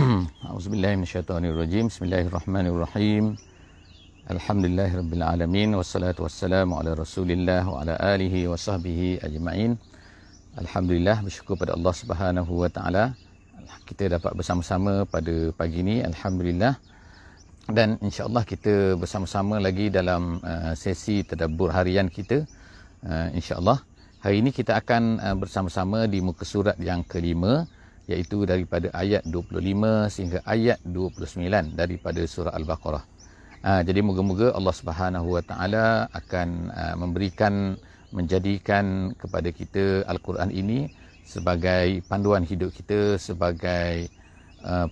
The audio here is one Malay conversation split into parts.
Auzubillahi minasyaitonirrajim. Bismillahirrahmanirrahim. Alhamdulillahirabbil alamin wassalatu wassalamu ala Rasulillah wa ala alihi wa sahbihi ajma'in. Alhamdulillah, bersyukur pada Allah Subhanahu wa taala kita dapat bersama-sama pada pagi ini, alhamdulillah. Dan insya-Allah kita bersama-sama lagi dalam sesi tadabbur harian kita. Insya-Allah hari ini kita akan bersama-sama di muka surat yang kelima, iaitu daripada ayat 25 sehingga ayat 29 daripada surah Al-Baqarah. Jadi moga-moga Allah Subhanahu wa taala akan menjadikan kepada kita Al-Quran ini sebagai panduan hidup kita, sebagai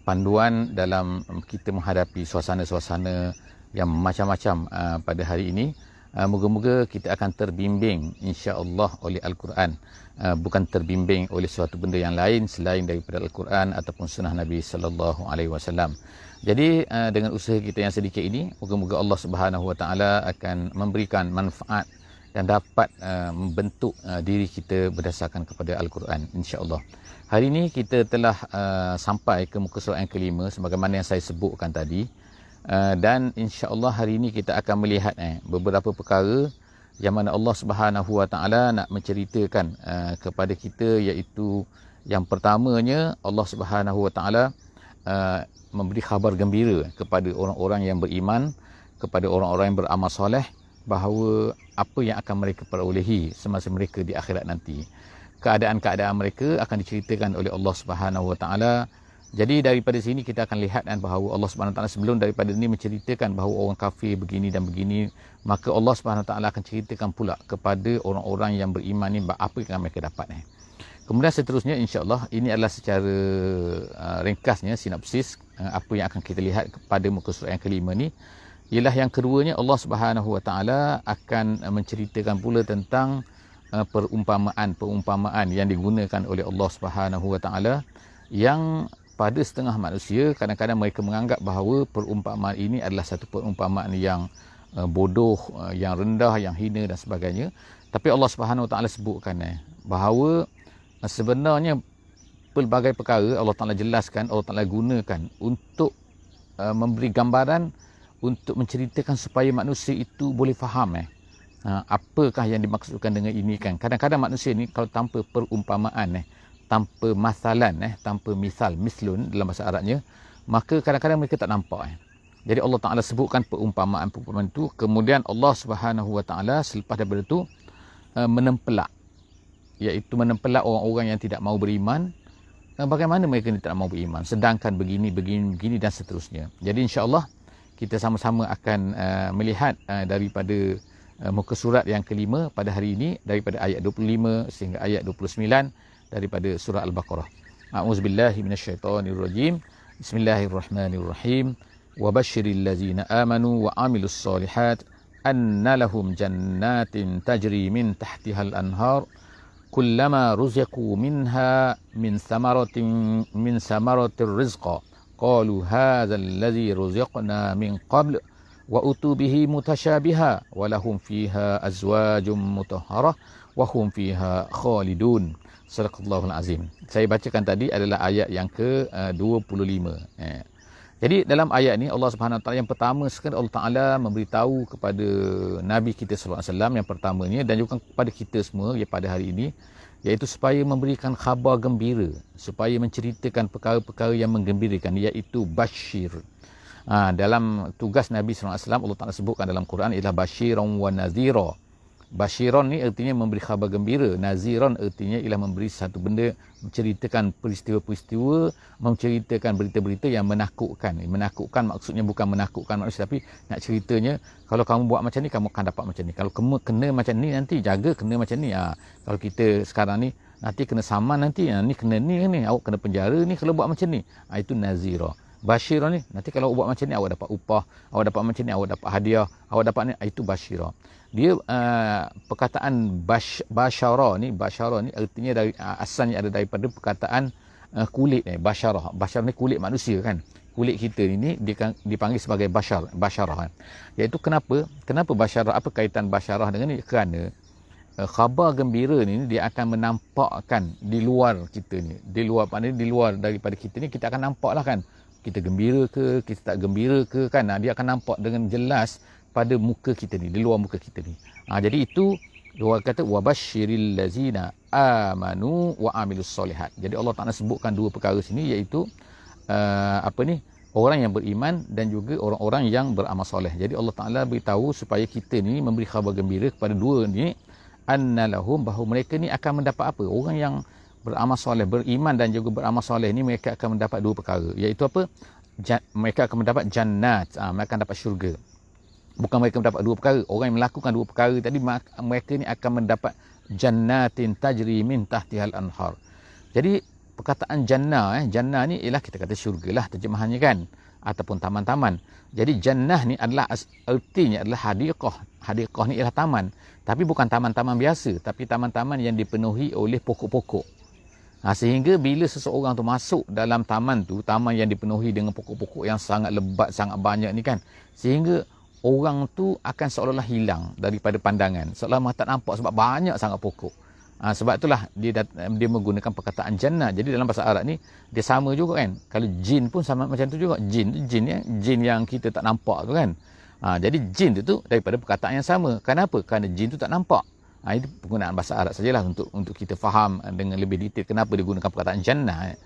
panduan dalam kita menghadapi suasana-suasana yang macam-macam pada hari ini. Moga-moga kita akan terbimbing insya-Allah oleh Al-Quran, bukan terbimbing oleh suatu benda yang lain selain daripada Al-Quran ataupun sunnah Nabi sallallahu alaihi wasallam. Jadi dengan usaha kita yang sedikit ini, moga-moga Allah Subhanahu wa taala akan memberikan manfaat dan dapat membentuk diri kita berdasarkan kepada Al-Quran insya-Allah. Hari ini kita telah sampai ke muka surat yang kelima sebagaimana yang saya sebutkan tadi. Dan insya-Allah hari ini kita akan melihat beberapa perkara yang mana Allah Subhanahu wa taala nak menceritakan kepada kita, iaitu yang pertamanya Allah Subhanahu wa taala memberi khabar gembira kepada orang-orang yang beriman, kepada orang-orang yang beramal soleh, bahawa apa yang akan mereka perolehi semasa mereka di akhirat nanti. Keadaan-keadaan mereka akan diceritakan oleh Allah Subhanahu wa taala. Jadi daripada sini kita akan lihat bahawa Allah Subhanahu Wa Taala sebelum daripada ini menceritakan bahawa orang kafir begini dan begini, maka Allah Subhanahu Wa Taala akan ceritakan pula kepada orang-orang yang beriman ni apa yang mereka dapat. Kemudian seterusnya insya-Allah ini adalah secara ringkasnya sinopsis apa yang akan kita lihat pada muka surat yang kelima ni. Ialah yang keduanya, Allah Subhanahu Wa Taala akan menceritakan pula tentang perumpamaan yang digunakan oleh Allah Subhanahu Wa Taala, yang pada setengah manusia kadang-kadang mereka menganggap bahawa perumpamaan ini adalah satu perumpamaan yang bodoh, yang rendah, yang hina dan sebagainya. Tapi Allah Subhanahu Wa Taala sebutkan bahawa sebenarnya pelbagai perkara Allah Taala jelaskan, Allah Taala gunakan untuk memberi gambaran, untuk menceritakan supaya manusia itu boleh faham apakah yang dimaksudkan dengan ini kan. Kadang-kadang manusia ni kalau tanpa perumpamaan tanpa masalan, tanpa mislun dalam bahasa Arabnya, maka kadang-kadang mereka tak nampak. Jadi Allah Ta'ala sebutkan perumpamaan-perumpamaan itu, kemudian Allah Subhanahu Wa Ta'ala selepas daripada itu menempelak, iaitu menempelak orang-orang yang tidak mau beriman. Bagaimana mereka ni tak mau beriman, sedangkan begini dan seterusnya. Jadi insya-Allah kita sama-sama akan melihat daripada muka surat yang kelima pada hari ini, daripada ayat 25 sehingga ayat 29 daripada surah Al-Baqarah. A'udzubillahi minasyaitonirrajim. Bismillahirrahmanirrahim. Wa basyiril ladzina amanu wa 'amilus solihat anna lahum jannatin tajri min tahtihal anhar kullama ruziqu minha min samaratir rizqa qalu hadzal ladzi ruziqna min qabl wa utu bihi mutasyabiha wa lahum fiha azwajum mutahharah wa hum fiha khalidun. Sadaqallahul azim. Saya bacakan tadi adalah ayat yang ke-25. Jadi dalam ayat ni Allah Subhanahu Wa Taala yang pertama sekali Allah Taala memberitahu kepada Nabi kita sallallahu alaihi wasallam yang pertamanya, dan juga kepada kita semua pada hari ini, iaitu supaya memberikan khabar gembira, supaya menceritakan perkara-perkara yang menggembirakan, iaitu basyir. Dalam tugas Nabi sallallahu alaihi wasallam Allah Taala sebutkan dalam Quran ialah basyiran wa nazira. Basyiran ni artinya memberi khabar gembira, naziran artinya ialah memberi satu benda, menceritakan peristiwa-peristiwa, menceritakan berita-berita yang menakutkan. Menakutkan maksudnya bukan menakutkan manusia, tapi nak ceritanya kalau kamu buat macam ni kamu akan dapat macam ni, kalau kamu kena macam ni nanti jaga kena macam ni. Kalau kita sekarang ni nanti kena saman, nanti ni kena ni, awak kena penjara ni kalau buat macam ni. Itu nazira. Basyirah ni, nanti kalau buat macam ni awak dapat upah, awak dapat macam ni, awak dapat hadiah, awak dapat ni. Itu basyirah. Dia perkataan basyara ni artinya dari asalnya ada daripada perkataan kulit basyarah. Basyarah ni kulit manusia kan. Kulit kita ini dipanggil sebagai basyarah. Iaitu kenapa basyarah, apa kaitan basyarah dengan ni? Kerana khabar gembira ni dia akan menampakkan di luar kita ni, di luar, maknanya di luar daripada kita ni, kita akan nampak lah kan, kita gembira ke, kita tak gembira ke kan, dia akan nampak dengan jelas pada muka kita ni, di luar muka kita ni. Jadi itu dia kata wabasyiril lazina amanu wa amilus solihat. Jadi Allah Taala sebutkan dua perkara sini, iaitu orang yang beriman dan juga orang-orang yang beramal soleh. Jadi Allah Taala beritahu supaya kita ni memberi khabar gembira kepada dua ni, annalahum, bahawa mereka ni akan mendapat apa? Orang yang beramal soleh, beriman dan juga beramal soleh ni, mereka akan mendapat dua perkara, iaitu apa? Mereka akan mendapat jannat, mereka akan dapat syurga. Bukan mereka mendapat dua perkara, orang yang melakukan dua perkara tadi, mereka ni akan mendapat jannatin tajri min tahtihal anhar. Jadi perkataan jannah, jannah ni ialah kita kata syurga lah terjemahannya kan, ataupun taman-taman. Jadi jannah ni adalah artinya adalah hadiqah. Hadiqah ni ialah taman, tapi bukan taman-taman biasa, tapi taman-taman yang dipenuhi oleh pokok-pokok. Sehingga bila seseorang tu masuk dalam taman tu, taman yang dipenuhi dengan pokok-pokok yang sangat lebat, sangat banyak ni kan, sehingga orang tu akan seolah-olah hilang daripada pandangan, seolah-olah tak nampak sebab banyak sangat pokok. Sebab itulah dia menggunakan perkataan jannah. Jadi dalam bahasa Arab ni dia sama juga kan. Kalau jin pun sama macam tu juga. Jin yang kita tak nampak tu kan. Jadi jin tu daripada perkataan yang sama. Kenapa? Kerana jin tu tak nampak. Itu penggunaan bahasa Arab sajalah untuk kita faham dengan lebih detail kenapa dia gunakan perkataan jannah.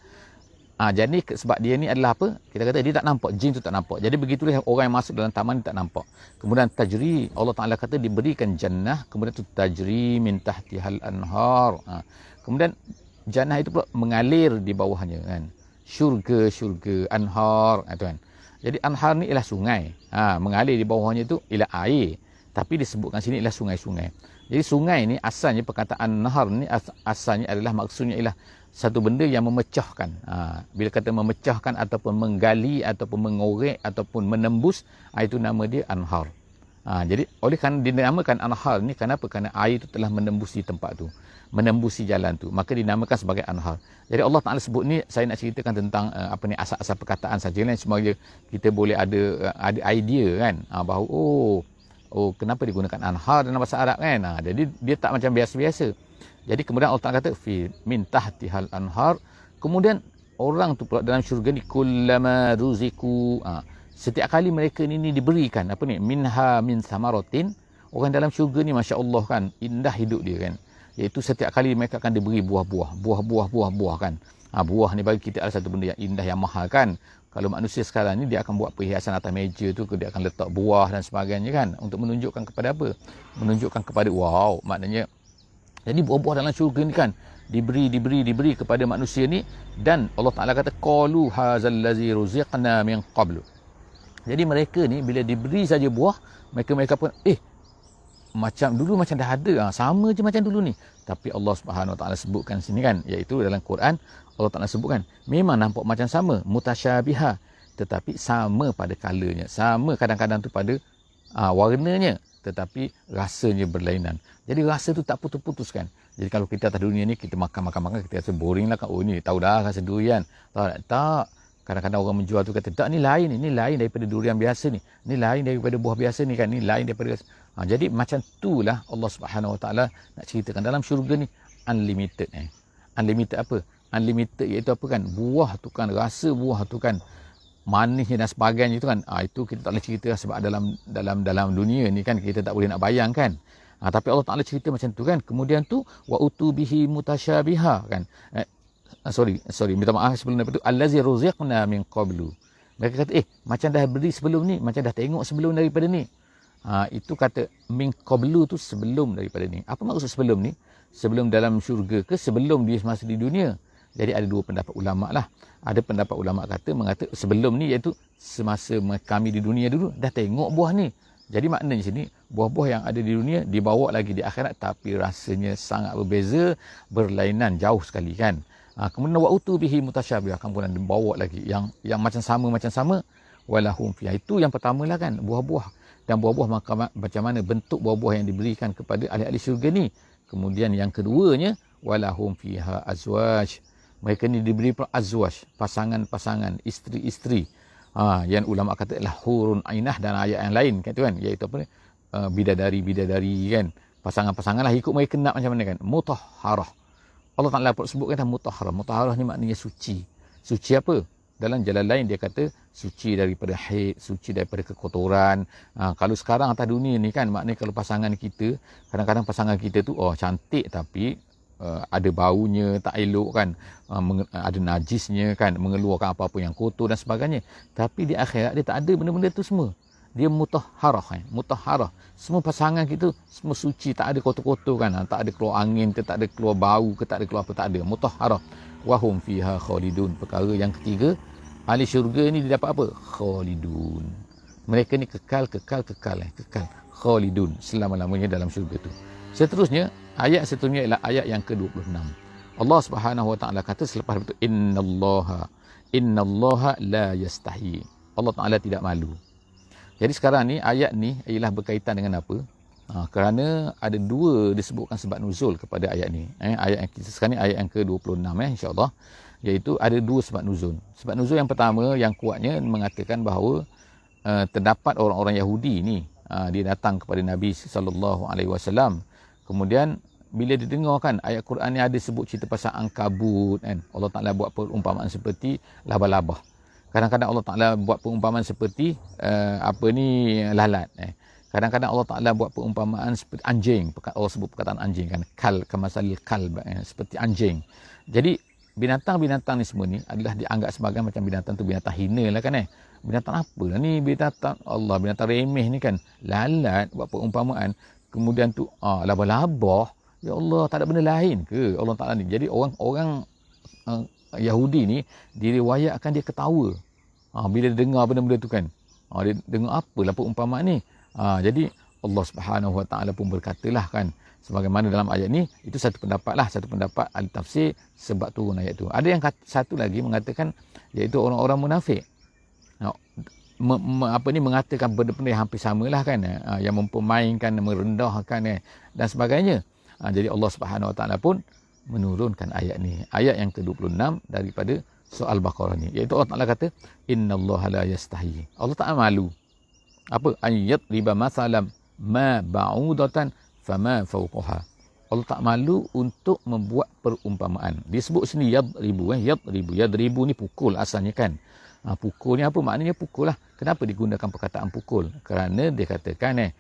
Jadi sebab dia ni adalah apa? Kita kata dia tak nampak, jin tu tak nampak. Jadi begitulah orang yang masuk dalam taman ni tak nampak. Kemudian tajri, Allah Taala kata diberikan jannah, kemudian tu tajri min tahtihal anhar. Kemudian jannah itu pula mengalir di bawahnya kan. Syurga, anhar, tu kan. Jadi anhar ni ialah sungai. Mengalir di bawahnya tu ialah air. Tapi disebutkan sini ialah sungai-sungai. Jadi sungai ni asalnya, perkataan nahar ni asalnya adalah, maksudnya ialah satu benda yang memecahkan. Bila kata memecahkan ataupun menggali ataupun mengorek ataupun menembus, itu nama dia anhar. Jadi oleh kerana dinamakan anhar ni, kenapa? Kerana air itu telah menembusi tempat tu, menembusi jalan tu, maka dinamakan sebagai anhar. Jadi Allah Taala sebut ni, saya nak ceritakan tentang asal-asal perkataan saja lah, supaya kita boleh ada idea kan, bahawa kenapa digunakan anhar dalam bahasa Arab kan. Jadi dia tak macam biasa-biasa. Jadi kemudian Allah Taala kata fi min tahtihal anhar. Kemudian orang tu pula dalam syurga ni, kullama ruziku, setiap kali mereka ni diberikan minha min samaratin. Orang dalam syurga ni masya-Allah kan, indah hidup dia kan. Iaitu setiap kali mereka akan diberi buah-buah kan. Buah ni bagi kita adalah satu benda yang indah, yang mahal kan. Kalau manusia sekarang ni, dia akan buat perhiasan atas meja tu, dia akan letak buah dan sebagainya kan, untuk menunjukkan kepada apa? Menunjukkan kepada wow, maknanya. Jadi buah-buah dalam syurga ni kan diberi kepada manusia ni, dan Allah Taala kata qalu hadzal ladzi ruziqna min qablu. Jadi mereka ni bila diberi saja buah, mereka pun macam dulu macam dah ada, sama je macam dulu ni. Tapi Allah Subhanahu Wa Taala sebutkan sini kan, iaitu dalam Quran Allah Taala sebutkan memang nampak macam sama, mutasyabiha, tetapi sama pada kalanya, sama kadang-kadang tu pada warnanya, tetapi rasanya berlainan. Jadi rasa tu tak putus-putus kan. Jadi kalau kita atas dunia ni, kita makan, kita rasa boring lah kan. Ni tahu dah rasa durian. Tak. Kadang-kadang orang menjual tu kata, tak, ni lain daripada durian biasa ni. Ni lain daripada buah biasa ni kan. Ni lain daripada jadi macam itulah Allah Subhanahu Wa Taala nak ceritakan dalam syurga ni unlimited. Unlimited apa? Unlimited iaitu apa kan? Buah tu kan, rasa buah tu kan, manisnya dan sebagainya itu kan. Itu kita tak boleh cerita sebab dalam dunia ni kan kita tak boleh nak bayangkan. Tapi Allah Taala cerita macam tu kan. Kemudian tu wa utubihi mutasyabiha kan. Sorry, minta maaf sebelum itu. Allazi ruziqna min qablu. Mereka kata, macam dah beri sebelum ni, macam dah tengok sebelum daripada ni. Itu kata min qablu tu sebelum daripada ni. Apa maksud sebelum ni? Sebelum dalam syurga ke sebelum dia semasa di dunia? Jadi ada dua pendapat ulama lah. Ada pendapat ulama mengata sebelum ni, iaitu semasa kami di dunia dulu dah tengok buah ni. Jadi maknanya sini buah-buah yang ada di dunia dibawa lagi di akhirat, tapi rasanya sangat berbeza, berlainan jauh sekali kan. Kemudian wa utubihi mutasyabih, kemudian dibawa lagi yang macam sama walahum fiha. Itu yang pertamalah kan, buah-buah. Dan buah-buah macam mana bentuk buah-buah yang diberikan kepada ahli-ahli syurga ni. Kemudian yang keduanya walahum fiha azwaj. Mereka ni diberi azwaj, pasangan-pasangan, isteri-isteri. Yang ulama kata adalah hurun ainah dan ayat yang lain kan, iaitu apa ni? Bidadari kan. Pasangan-pasangan lah ikut mereka nak macam mana kan. Mutahharah. Allah Ta'ala sebutkan mutahharah. Mutahharah ni maknanya suci. Suci apa? Dalam jalan lain dia kata suci daripada haid, suci daripada kekotoran. Kalau sekarang atas dunia ni kan, maknanya kalau pasangan kita, kadang-kadang pasangan kita tu cantik tapi ada baunya, tak elok kan, ada najisnya kan, mengeluarkan apa-apa yang kotor dan sebagainya. Tapi di akhirat dia tak ada benda-benda tu semua. Dia mutahharah kan, mutahharah. Semua pasangan kita semua suci, tak ada kotor-kotor kan, tak ada keluar angin ke, tak ada keluar bau ke, tak ada keluar apa, tak ada. Mutahharah. Wahum fiha khalidun. Perkara yang ketiga, ahli syurga ni dia dapat apa? Khalidun. Mereka ni kekal. Khalidun, selama-lamanya dalam syurga tu. Seterusnya, ayat seterusnya ialah ayat yang ke-26. Allah Subhanahu Wa Taala kata selepas itu, innallaha la yastahi. Allah Taala tidak malu. Jadi sekarang ni ayat ni ialah berkaitan dengan apa? Kerana ada dua disebutkan sebab nuzul kepada ayat ni. Ayat yang kita sekarang ni ayat yang ke-26 insya-Allah, iaitu ada dua sebab nuzul. Sebab nuzul yang pertama yang kuatnya mengatakan bahawa terdapat orang-orang Yahudi ni, dia datang kepada Nabi sallallahu alaihi wasallam. Kemudian bila didengar kan ayat Quran ni ada sebut cerita pasal angkabut kan. Allah Taala buat perumpamaan seperti laba-laba. Kadang-kadang Allah Taala buat perumpamaan seperti lalat. Kadang-kadang Allah Taala buat perumpamaan seperti anjing. Allah sebut perkataan anjing kan, kamasalil kalb, seperti anjing. Jadi binatang-binatang ni semua ni adalah dianggap sebagai macam binatang tu binatang hina lah kan. Binatang apa lah ni, binatang Allah, binatang remeh ni kan. Lalat buat perumpamaan. Kemudian tu laba-laba, ya Allah, tak ada benda lain ke Allah Taala ni? Jadi orang Yahudi ni diriwayatkan dia ketawa bila dia dengar benda-benda tu kan. Dia dengar apalah perumpamaan ni. Jadi Allah Subhanahu Wa Taala pun berkatalah kan, sebagaimana dalam ayat ni, itu satu pendapat ahli tafsir sebab turun ayat tu. Ada yang satu lagi mengatakan, iaitu orang-orang munafik mengatakan benda-benda yang hampir samalah kan, yang mempermainkan, merendahkan dan sebagainya. Jadi Allah Subhanahu Wa Taala pun menurunkan ayat ni, ayat yang ke-26 daripada surah Al-Baqarah ni, iaitu Allah Taala kata innallaha la yastahi. Allah tak malu apa? Ayat riba masalam ma ba'udatan fama fawqaha. Allah tak malu untuk membuat perumpamaan. Dia sebut sini yadribu. Yadribu ni pukul asalnya kan. Pukul ni apa maknanya? Pukul lah. Kenapa digunakan perkataan pukul? Kerana dia katakan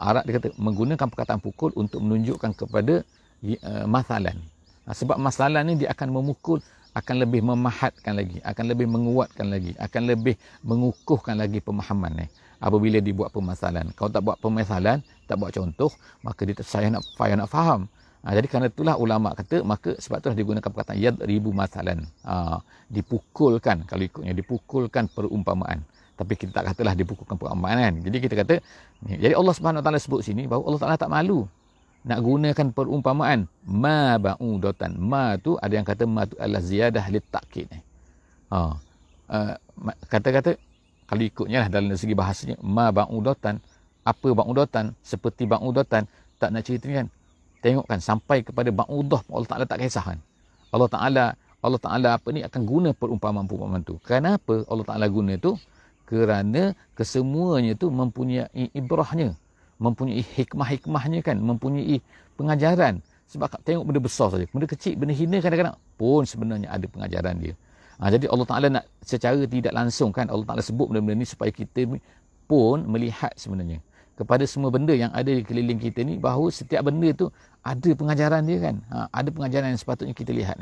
Arab dia kata menggunakan perkataan pukul untuk menunjukkan kepada masalan. Sebab masalan ni dia akan memukul, akan lebih memahatkan lagi, akan lebih menguatkan lagi, akan lebih mengukuhkan lagi pemahaman apabila dibuat pemasalan. Kalau tak buat pemasalan, tak buat contoh, maka dia saya nak faham. Jadi kerana itulah ulama kata, maka sebab itulah digunakan perkataan yadribu masalan. Dipukulkan, kalau ikutnya dipukulkan perumpamaan. Tapi kita tak katalah dipukulkan perumpamaan kan. Jadi kita kata, jadi Allah Subhanahu Wa Taala sebut sini bahawa Allah Taala tak malu nak gunakan perumpamaan ma ba'udatan. Ma tu ada yang kata ma tu adalah ziyadah lit ta'kid. Kata-kata kalau ikutnya lah dalam segi bahasanya, ma ba'udatan, apa ba'udatan, seperti ba'udatan, tak nak cerita kan. Tengok kan sampai kepada ba'udah Allah Taala tak kisah kan. Allah Taala akan guna perumpamaan tu. Kenapa Allah Taala guna tu? Kerana kesemuanya tu mempunyai ibrahnya, mempunyai hikmah-hikmahnya kan, mempunyai pengajaran. Sebab tengok benda besar saja, benda kecil, benda hina kadang-kadang pun sebenarnya ada pengajaran dia. Jadi Allah Taala nak secara tidak langsung kan, Allah Taala sebut benda-benda ni supaya kita pun melihat sebenarnya kepada semua benda yang ada di keliling kita ni, bahawa setiap benda tu ada pengajaran dia kan. Ada pengajaran yang sepatutnya kita lihat.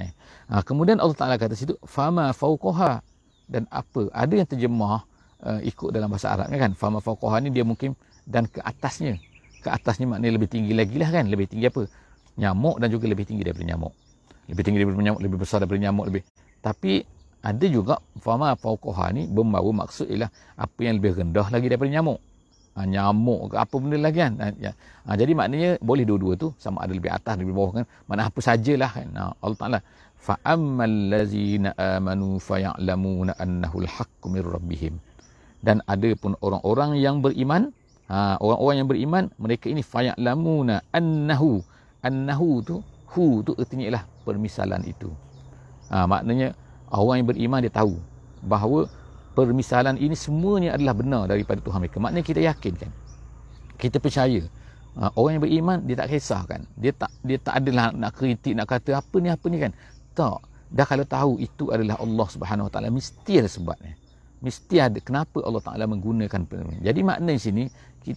Kemudian Allah Taala kata situ fama fauqaha, dan apa, ada yang terjemah ikut dalam bahasa Arabnya kan, fama fauqaha ni dia mungkin dan ke atasnya. Ke atasnya maknanya lebih tinggi lagi lah kan. Lebih tinggi apa? Nyamuk, dan juga lebih tinggi daripada nyamuk. Lebih tinggi daripada nyamuk, lebih besar daripada nyamuk, lebih. Tapi ada juga fama fauqaha ni membawa maksud ialah apa yang lebih rendah lagi daripada nyamuk. Nyamuk ke apa benda lagi kan. Jadi maknanya boleh dua-dua tu, sama ada lebih atas, lebih bawah kan. Mana apa sajalah kan. Allah Ta'ala fa ammal ladzina amanu faya'lamuna annahu al-haqqu mir rabbihim. Dan ada pun orang-orang yang beriman, orang-orang yang beriman, mereka ini faya'lamuna annahu tu, hu tu artinya ialah permisalan itu. Maknanya orang yang beriman dia tahu bahawa permisalan ini semuanya adalah benar daripada Tuhan mereka. Maknanya kita yakin kan, kita percaya Orang yang beriman dia tak kisahkan. Dia tak adalah nak kritik, nak kata apa ni kan. Tak. Dah kalau tahu itu adalah Allah Subhanahu Wa Taala, mesti ada sebabnya. Mesti ada kenapa Allah Taala menggunakan perkara. Jadi makna di sini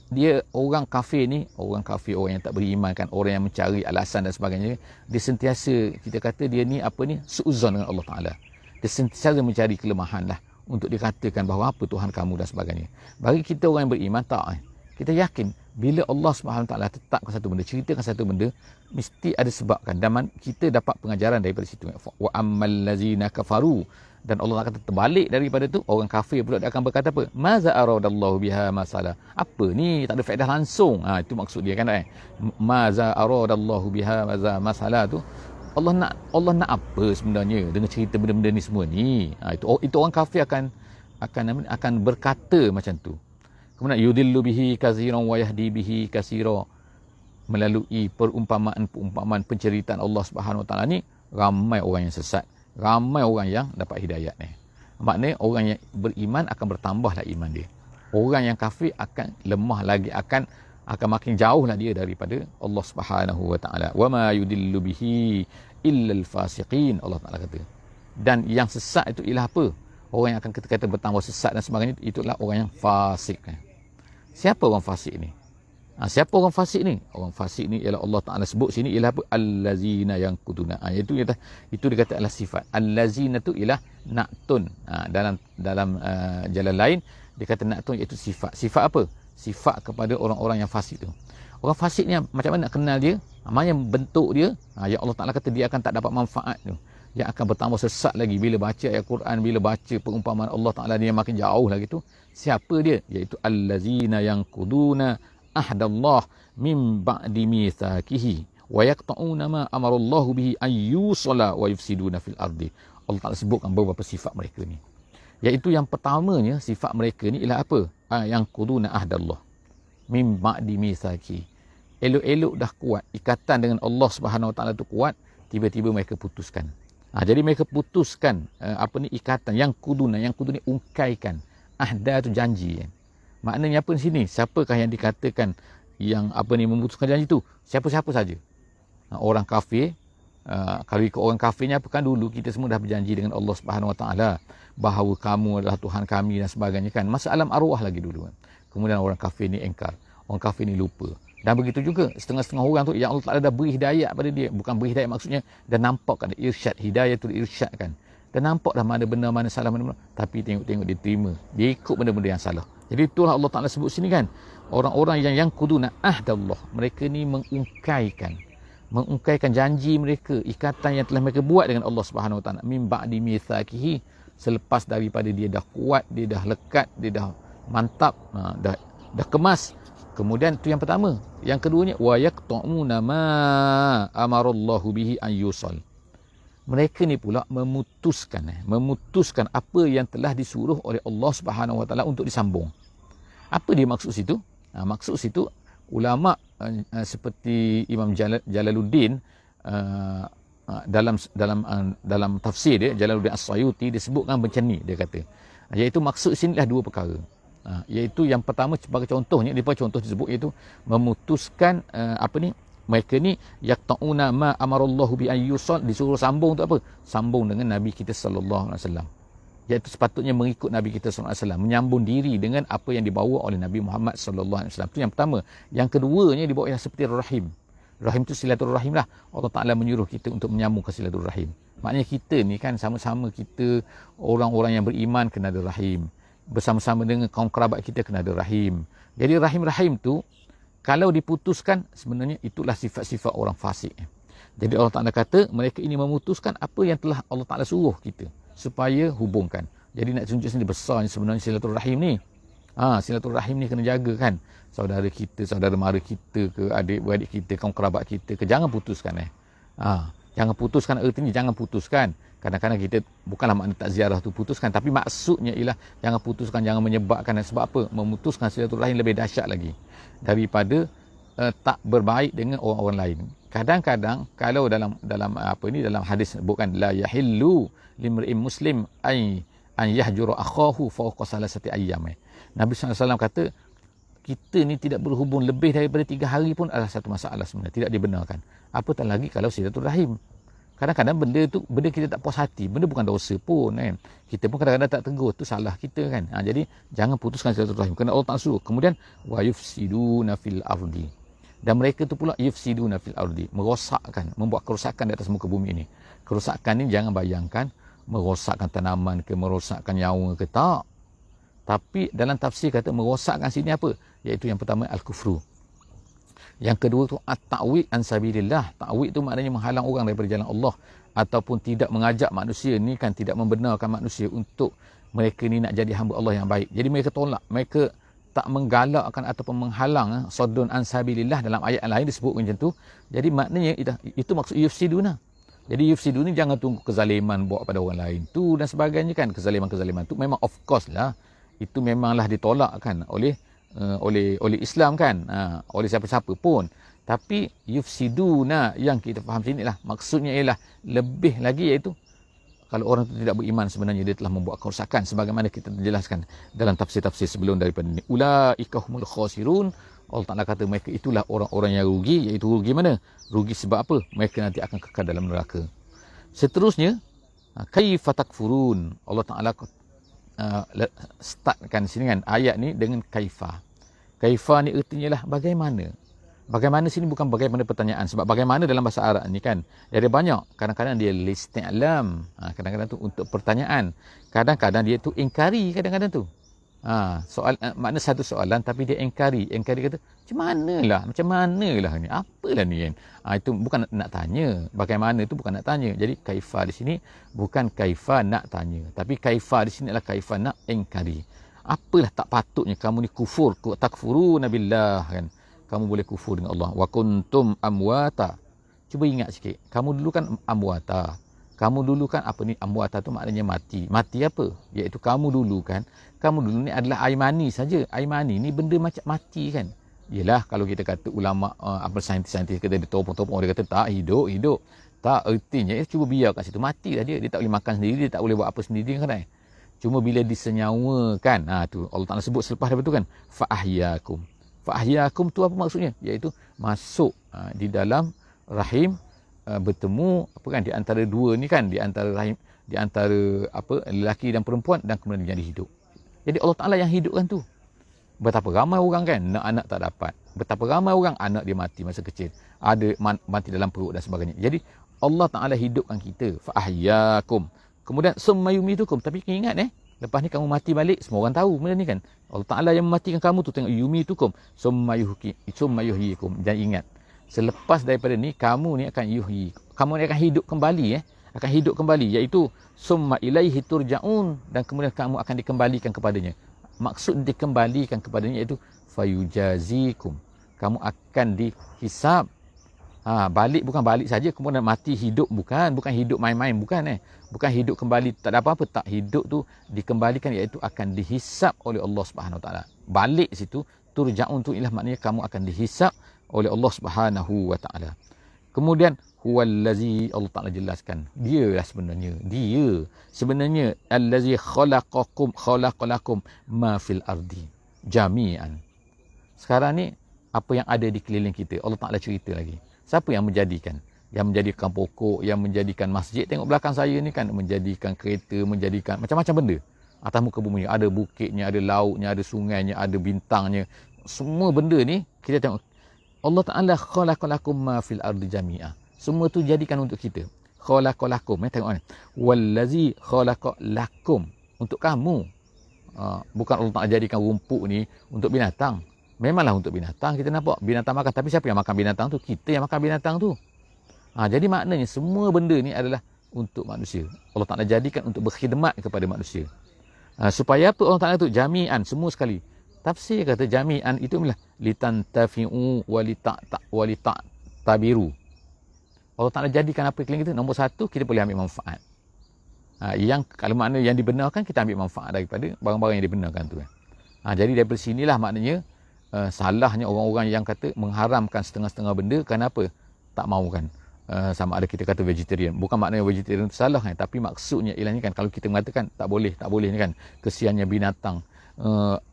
dia orang kafir ni, orang yang tak beriman kan, orang yang mencari alasan dan sebagainya, dia sentiasa kita kata dia ni suuzon dengan Allah Taala. Dia sentiasa mencari kelemahan lah untuk dikatakan bahawa apa Tuhan kamu dan sebagainya. Bagi kita orang yang beriman tak. Kita yakin bila Allah Subhanahu Taala tetapkan satu benda, ceritakan satu benda, mesti ada sebabkan. Dan kita dapat pengajaran daripada situ. Wa ammal ladzina kafaru, dan Allah akan terbalik daripada tu, orang kafir pula dia akan berkata apa? Maza aradallahu biha masala. Apa ni? Tak ada faedah langsung. Itu maksud dia kan. Maza aradallahu biha masala tu. Allah nak apa sebenarnya dengan cerita benda-benda ni semua ni? Itu orang kafir akan berkata macam tu. Kemudian yudillu bihi katsiran wa yahdi bihi katsira. Melalui perumpamaan penceritaan Allah Subhanahu Wa Taala ni, ramai orang yang sesat, ramai orang yang dapat hidayat ni. Maknanya orang yang beriman akan bertambahlah iman dia. Orang yang kafir akan lemah lagi, akan makin jauhlah dia daripada Allah Subhanahu Wa Taala. Wa ma yudillu bihi illa al-fasiqin, Allah Taala kata. Dan yang sesat itu ialah apa? Orang yang akan kata bertambah sesat dan sebagainya, itulah orang yang fasik. Siapa orang fasik ni? Siapa orang fasik ni? Orang fasik ni ialah Allah Taala sebut sini ialah apa? Allazina yanquduna. Itu dia kata adalah sifat. Allazina tu ialah na'tun. Dalam jalan lain dia kata na'tun iaitu sifat. Sifat apa? Sifat kepada orang-orang yang fasik tu. Orang fasik ni macam mana nak kenal dia? Mana bentuk dia? Yang Allah Taala kata dia akan tak dapat manfaat tu. Yang akan bertambah sesat lagi bila baca ayat Quran, bila baca perumpamaan Allah Taala, dia makin jauh lagi tu. Siapa dia? Iaitu allazina yanquduna ahdallah min ba'di mitsaqihi wa yaqta'una ma amarallahu bihi an yusala wa yufsiduna fil ardi. Allah Taala sebutkan beberapa sifat mereka ni. Iaitu yang pertamanya, sifat mereka ni ialah apa? Yanquduna ahdallah min ba'di mitsaqihi. Elok-elok dah kuat, ikatan dengan Allah Subhanahu Wa Taala tu kuat, tiba-tiba mereka putuskan. Jadi mereka putuskan ikatan yang kuduna ni ungkaikan. Ahda tu janji kan. Maknanya apa di sini? Siapakah yang dikatakan yang memutuskan janji tu? Siapa-siapa saja. Orang kafir, kalau ikut orang kafirnya apa kan, dulu kita semua dah berjanji dengan Allah Subhanahu Wa Taala bahawa kamu adalah Tuhan kami dan sebagainya kan. Masa alam arwah lagi dulu kan. Kemudian orang kafir ni engkar. Orang kafir ni lupa. Dan begitu juga setengah-setengah orang tu yang Allah Taala dah beri hidayat pada dia. Bukan beri hidayat maksudnya dah nampak kan irsyad, hidayah tu irsyad kan. Dah nampak dah mana benar, mana salah, mana benar. Tapi tengok-tengok dia terima. Dia ikut benda-benda yang salah. Jadi itulah Allah Taala sebut sini kan. Orang-orang yang kuduna ahdallah. Mereka ni mengungkaikan janji mereka, ikatan yang telah mereka buat dengan Allah Subhanahu Wa Taala. Min ba'di mitsaqihi, selepas daripada dia dah kuat, dia dah lekat, dia dah mantap, dah kemas. Kemudian itu yang pertama. Yang keduanya wa yaqta'una ma amarallahu bihi an yusal. Mereka ni pula memutuskan apa yang telah disuruh oleh Allah Subhanahu Wa Taala untuk disambung. Apa dia maksud situ? Maksud situ ulama seperti Imam Jalaluddin dalam tafsir dia, Jalaluddin As-Sayuti, dia sebutkan macam ni, dia kata iaitu maksud sini lah dua perkara. Iaitu yang pertama sebagai contohnya, dia contoh disebut iaitu memutuskan mereka ni yaqta'una ma amarallahu bi ayyusal, disuruh sambung tu apa? Sambung dengan Nabi kita sallallahu alaihi wasallam. Iaitu sepatutnya mengikut Nabi kita sallallahu alaihi wasallam, menyambung diri dengan apa yang dibawa oleh Nabi Muhammad sallallahu alaihi wasallam. Itu yang pertama. Yang keduanya dibawa ialah seperti rahim. Rahim tu silaturahim lah. Allah Taala menyuruh kita untuk menyambung ke silaturahim. Maknanya kita ni kan sama-sama kita orang-orang yang beriman kena ada rahim. Bersama-sama dengan kaum kerabat kita kena ada rahim. Jadi rahim-rahim tu kalau diputuskan, sebenarnya itulah sifat-sifat orang fasik. Jadi Allah Ta'ala kata mereka ini memutuskan apa yang telah Allah Ta'ala suruh kita supaya hubungkan. Jadi nak tunjuk sini besarnya sebenarnya silaturahim ni. Silaturahim ni kena jaga kan. Saudara kita, saudara mara kita ke, adik-beradik kita, kaum kerabat kita ke, jangan putuskan. Jangan putuskan, artinya jangan putuskan. Kadang-kadang kita, bukanlah makna tak ziarah tu putuskan, tapi maksudnya ialah jangan putuskan, jangan menyebabkan. Sebab apa? Memutuskan silaturahim lebih dahsyat lagi daripada tak berbaik dengan orang-orang lain. Kadang-kadang kalau dalam hadis bukan la yahillu limri'in muslim an yahjura akhahu fawqa salasati ayyam. Nabi SAW kata kita ni tidak berhubung lebih daripada 3 hari pun adalah satu masalah sebenarnya, tidak dibenarkan. Apatah lagi kalau silaturahim. Kadang-kadang benda kita tak puas hati, benda bukan dosa pun kan. Kita pun kadang-kadang tak tegur, tu salah kita kan. Jadi jangan putuskan silaturahim kerana Allah Taala suruh. Kemudian wa yufsiduna fil ardi. Dan mereka tu pula yufsiduna fil ardi, merosakkan, membuat kerosakan di atas muka bumi ini. Kerosakan ni jangan bayangkan merosakkan tanaman ke, merosakkan nyawa ke, tak. Tapi dalam tafsir kata merosakkan sini apa? Iaitu yang pertama al-kufru. Yang kedua tu at-ta'wid an sabilillah. Ta'wid tu maknanya menghalang orang daripada jalan Allah, ataupun tidak mengajak manusia ni kan, tidak membenarkan manusia untuk mereka ni nak jadi hamba Allah yang baik. Jadi mereka tolak, mereka tak menggalakkan ataupun menghalang saddun an sabilillah. Dalam ayat lain disebut macam tu. Jadi maknanya itu maksud yufsiduna. Jadi yufsiduna ni jangan tunggu kezaliman buat pada orang lain tu dan sebagainya kan. Kezaliman tu memang of course lah, itu memanglah ditolak kan oleh Islam kan, oleh siapa-siapa pun. Tapi yufsiduna yang kita faham sini lah, maksudnya ialah lebih lagi, iaitu kalau orang itu tidak beriman sebenarnya dia telah membuat kerosakan, sebagaimana kita jelaskan dalam tafsir-tafsir sebelum daripada ini. Ulaika humul khasirun. Allah Ta'ala kata mereka itulah orang-orang yang rugi. Iaitu rugi mana? Rugi sebab apa? Mereka nanti akan kekal dalam neraka. Seterusnya, kaifa takfurun. Allah Ta'ala startkan sini kan ayat ni dengan kaifa. Kaifa ni artinya lah bagaimana. Bagaimana sini bukan bagaimana pertanyaan, sebab bagaimana dalam bahasa Arab ni kan dia ada banyak. Kadang-kadang dia listi'lam, kadang-kadang tu untuk pertanyaan, kadang-kadang dia tu ingkari, kadang-kadang tu soal, makna satu soalan tapi dia ingkari kata macam manalah ni, apalah ni kan. Itu bukan nak tanya, bagaimana itu bukan nak tanya. Jadi kaifa di sini bukan kaifa nak tanya, tapi kaifa di sini adalah kaifa nak ingkari. Apalah tak patutnya kamu ni kufur, takfuruna billah kan. Kamu boleh kufur dengan Allah. Wa kuntum amwata. Cuba ingat sikit. Kamu dulu kan amwata. Kamu dulu kan apa ni, amwata tu maknanya mati. Mati apa? Iaitu kamu dulu ni adalah air mani saja. Air mani ni benda macam mati kan. Yelah kalau kita kata ulama apa saintis-saintis kata dia topong-topong, dia kata tak hidup. Tak, ertinya cuba biar kat situ, matilah dia. Dia tak boleh makan sendiri, dia tak boleh buat apa sendiri kan. Cuma bila disenyawakan, tu Allah Taala sebut selepas daripada tu kan, fa ahyakum. Fa'ahyakum tu apa maksudnya? Iaitu masuk di dalam rahim, bertemu apa kan di antara dua ni kan, di antara rahim, di antara apa lelaki dan perempuan, dan kemudian menjadi hidup. Jadi Allah Taala yang hidupkan tu. Betapa ramai orang kan nak anak tak dapat. Betapa ramai orang anak dia mati masa kecil. Ada mati dalam perut dan sebagainya. Jadi Allah Taala hidupkan kita. Fa'ahyakum. Kemudian summa yumitukum. Tapi ingat lepas ni kamu mati balik, semua orang tahu benda ni kan. Allah Ta'ala yang mematikan kamu tu, tengok yumitukum summa yuhyikum. Dan ingat, selepas daripada ni kamu ni akan kamu ni akan hidup kembali akan hidup kembali, iaitu summa ilaihi turja'un, dan kemudian kamu akan dikembalikan kepadanya. Maksud dikembalikan kepadanya iaitu fayujazikum. Kamu akan dihisab. Balik bukan balik saja kemudian mati hidup, bukan hidup main-main, bukan hidup kembali tak ada apa-apa, tak. Hidup tu dikembalikan, iaitu akan dihisap oleh Allah Subhanahu Wa Taala. Balik situ turja'un tu ialah maknanya kamu akan dihisap oleh Allah Subhanahu Wa Taala. Kemudian huwallazi, Allah Taala jelaskan dia sebenarnya allazi khalaqalakum ma fil ardi jami'an. Sekarang ni apa yang ada di keliling kita, Allah Taala cerita lagi. Siapa yang menjadikan? Yang menjadikan pokok, yang menjadikan masjid. Tengok belakang saya ni kan, menjadikan kereta, menjadikan macam-macam benda atas muka bumi. Ada bukitnya, ada lautnya, ada sungainya, ada bintangnya. Semua benda ni kita tengok. Allah Ta'ala khalaqalakum ma fil ardi jami'ah. Semua tu jadikan untuk kita. Khalaqalakum. Tengok ni. Wallazi khalaqalakum. Untuk kamu. Bukan Allah Ta'ala jadikan rumput ni untuk binatang. Memanglah untuk binatang, kita nampak binatang makan, tapi siapa yang makan binatang tu? Kita yang makan binatang tu. Jadi maknanya semua benda ni adalah untuk manusia. Allah Ta'ala jadikan untuk berkhidmat kepada manusia. Supaya apa Allah Ta'ala tu? Jami'an, semua sekali. Tafsir kata jami'an itu adalah litantafi'u walita'tabiru. Allah Ta'ala jadikan apa keliling kita? Nombor satu, kita boleh ambil manfaat. Kalau makna yang dibenarkan, kita ambil manfaat daripada barang-barang yang dibenarkan tu. Jadi daripada sinilah maknanya salahnya orang-orang yang kata mengharamkan setengah-setengah benda. Kenapa? Tak mahu kan. Sama ada kita kata vegetarian. Bukan maknanya vegetarian itu salah kan. Tapi maksudnya ialah ni kan, kalau kita mengatakan tak boleh ni kan, kesiannya binatang.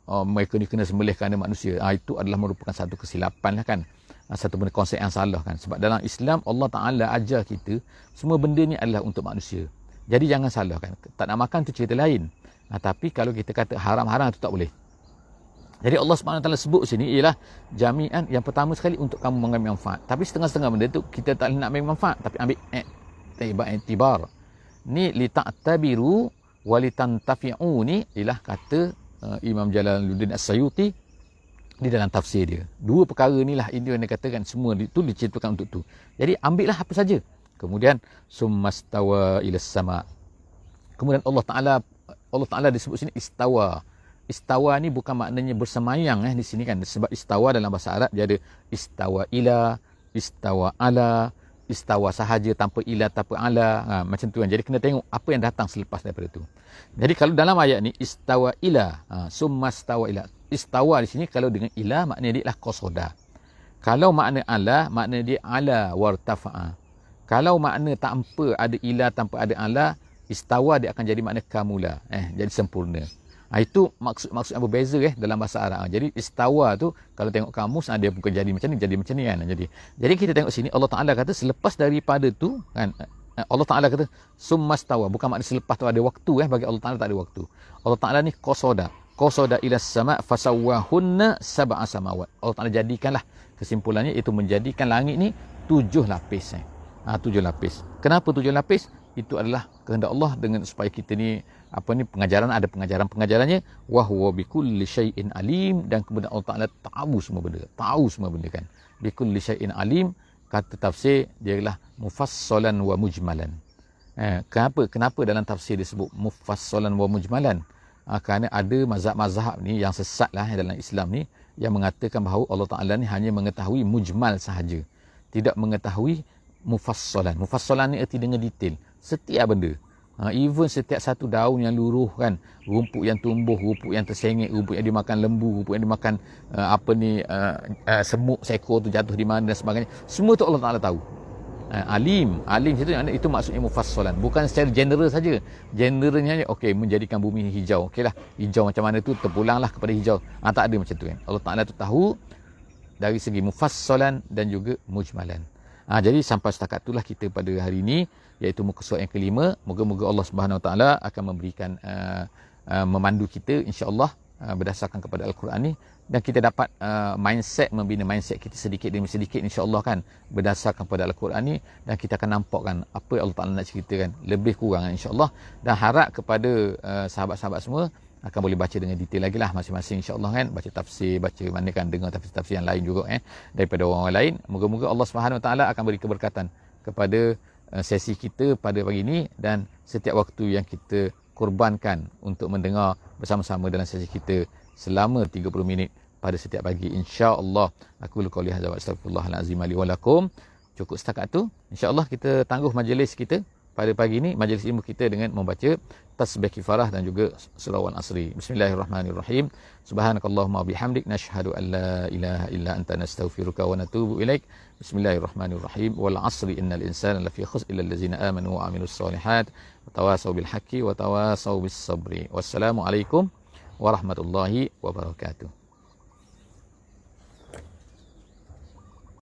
mereka ni kena sembelih kerana manusia. Itu adalah merupakan satu kesilapan lah kan. Satu benda konsep yang salah kan. Sebab dalam Islam Allah Ta'ala ajar kita semua benda ni adalah untuk manusia. Jadi jangan salah kan. Tak nak makan tu cerita lain. Tapi kalau kita kata haram-haram tu tak boleh. Jadi Allah SWT sebut sini ialah jami'an yang pertama sekali untuk kamu mengambil manfaat. Tapi setengah-setengah benda tu kita tak nak ambil manfaat. Tapi ambil iktibar. Ni li ta'tabiru wa li tantafi'u ni ialah kata Imam Jalaluddin As-Sayuti di dalam tafsir dia. Dua perkara ni lah ini yang dia katakan semua itu diciptakan untuk tu. Jadi ambillah apa saja. Kemudian summastawa ila sama. Kemudian Allah Taala disebut sini istawa. Istawa ni bukan maknanya bersemayang di sini kan. Sebab istawa dalam bahasa Arab dia ada istawa ila, istawa ala, istawa sahaja tanpa ila tanpa ala. Macam tu kan. Jadi kena tengok apa yang datang selepas daripada tu. Jadi kalau dalam ayat ni istawa ila, summastawa ila. Istawa di sini kalau dengan ila maknanya dia lah qasoda. Kalau makna ala, makna dia ala wartafa'a. Kalau makna tanpa ada ila, tanpa ada ala, istawa dia akan jadi makna kamula. Jadi sempurna. Itu maksud yang berbeza dalam bahasa Arab. Jadi istawa tu kalau tengok kamus dia bukan jadi macam ni, jadi macam ni kan. Jadi kita tengok sini Allah Taala kata selepas daripada tu kan, Allah Taala kata summastawa, bukan makna selepas tu ada waktu bagi Allah Taala tak ada waktu. Allah Taala ni qasoda ila sama' fasawwahunna sab'a samawat. Allah Taala jadikanlah, kesimpulannya itu menjadikan langit ni 7 lapis. 7 lapis. Kenapa 7 lapis? Itu adalah kehendak Allah dengan supaya kita ni ada pengajarannya wa huwa bikulli syai'in alim, dan kemudian Allah Taala tahu semua benda kan. Bikulli syai'in alim, kata tafsir dia adalah mufassalan wa mujmalan. Kenapa dalam tafsir disebut mufassalan wa mujmalan? Kerana ada mazhab-mazhab ni yang sesat lah dalam Islam ni yang mengatakan bahawa Allah Ta'ala ni hanya mengetahui mujmal sahaja, tidak mengetahui mufassalan. Mufassalan ni erti dengan detail setiap benda, even setiap satu daun yang luruh kan, rumput yang tumbuh, rumput yang tersengit, rumput yang dimakan lembu, rumput yang dimakan semut seekor tu jatuh di mana dan sebagainya, semua tu Allah Ta'ala tahu. Alim itu maksudnya mufassalan, bukan secara general saja. Generalnya menjadikan bumi hijau. Okeylah, hijau macam mana tu terpulanglah kepada hijau. Tak ada macam tu kan. Allah Taala tu tahu dari segi mufassalan dan juga mujmalan. Jadi sampai setakat itulah kita pada hari ini, iaitu muka surat yang kelima. Moga-moga Allah Subhanahu Wa Taala akan memberikan memandu kita insya-Allah berdasarkan kepada Al-Quran ni, dan kita dapat membina mindset kita sedikit demi sedikit insya-Allah kan, berdasarkan pada Al-Quran ni, dan kita akan nampak kan apa Allah Taala nak ceritakan lebih kurang insya-Allah, dan harap kepada sahabat-sahabat semua akan boleh baca dengan detail lagi lah masing-masing insya-Allah kan, baca tafsir, baca mana kan, dengar tafsir yang lain juga daripada orang lain. Moga-moga Allah Subhanahu Wa Taala akan beri keberkatan kepada sesi kita pada pagi ini, dan setiap waktu yang kita korbankan untuk mendengar bersama-sama dalam sesi kita selama 30 minit pada setiap pagi insya-Allah. Aku qouli hadza wa astaghfirullahalazim li wa lakum. Cukup setakat tu. Insya-Allah kita tangguh majlis kita pada pagi ini, majlis ilmu kita dengan membaca tasbih kifarah dan juga surah Al-Asri. Bismillahirrahmanirrahim. Subhanakallahumma bihamdik nashhadu an la ilaha illa anta nastaghfiruka wa natubu ilaik. Bismillahirrahmanirrahim. Wal 'asri innal insana lafi khusr illa allazina amanu wa 'amilus solihat wa tawasaw bil haqqi wa tawasaw bis sabri. Wassalamu alaikum warahmatullahi wabarakatuh.